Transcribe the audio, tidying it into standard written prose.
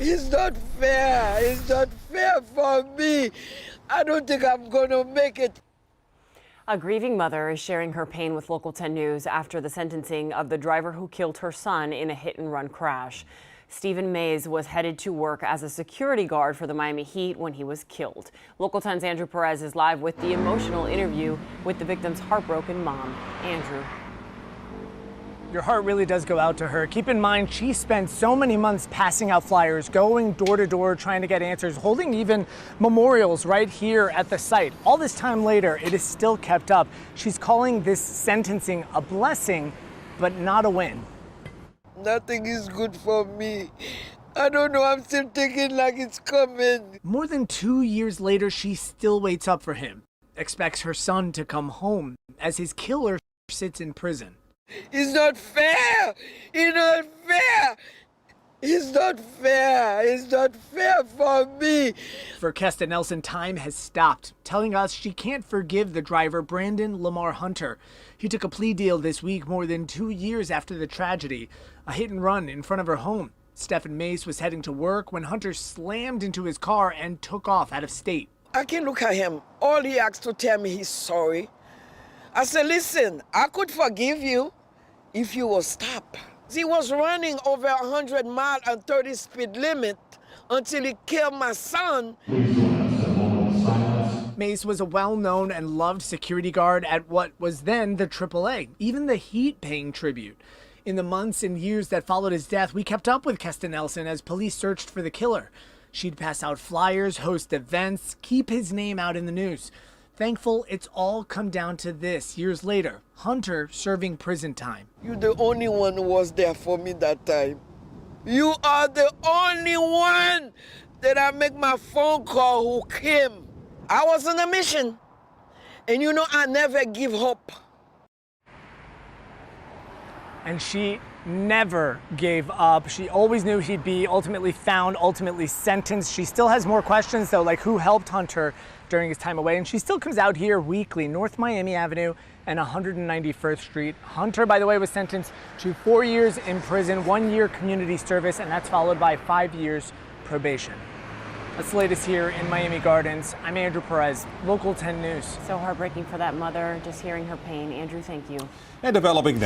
It's not fair. It's not fair for me. I don't think I'm going to make it. A grieving mother is sharing her pain with Local 10 News after the sentencing of the driver who killed her son in a hit-and-run crash. Stephen Mays was headed to work as a security guard for the Miami Heat when he was killed. Local 10's Andrew Perez is live with the emotional interview with the victim's heartbroken mom. Andrew. Your heart really does go out to her. Keep in mind, she spent so many months passing out flyers, going door to door, trying to get answers, holding even memorials right here at the site. All this time later, it is still kept up. She's calling this sentencing a blessing, but not a win. Nothing is good for me. I don't know, I'm still thinking like it's coming. More than 2 years later, she still waits up for him, expects her son to come home as his killer sits in prison. It's not fair. It's not fair. It's not fair. It's not fair for me. For Kesta Nelson, time has stopped, telling us she can't forgive the driver, Brandon Lamar Hunter. He took a plea deal this week more than 2 years after the tragedy, a hit and run in front of her home. Stephen Mace was heading to work when Hunter slammed into his car and took off out of state. I can look at him. All he asked to tell me he's sorry. I said, listen, I could forgive you if you will stop. He was running over 100 miles and 30 speed limit until he killed my son. Mace was a well-known and loved security guard at what was then the AAA, even the Heat paying tribute. In the months and years that followed his death, we kept up with Kesta Nelson as police searched for the killer. She'd pass out flyers, host events, keep his name out in the news. Thankful it's all come down to this years later, Hunter serving prison time. You're the only one who was there for me that time. You are the only one that I make my phone call who came. I was on a mission. And you know I never give hope. And she never gave up. She always knew he'd be ultimately found, ultimately sentenced. She still has more questions, though, like who helped Hunter during his time away. And she still comes out here weekly, North Miami Avenue and 191st Street. Hunter, by the way, was sentenced to 4 years in prison, 1 year community service, and that's followed by 5 years probation. That's the latest here in Miami Gardens. I'm Andrew Perez, Local 10 News. So heartbreaking for that mother, just hearing her pain. Andrew, thank you. And developing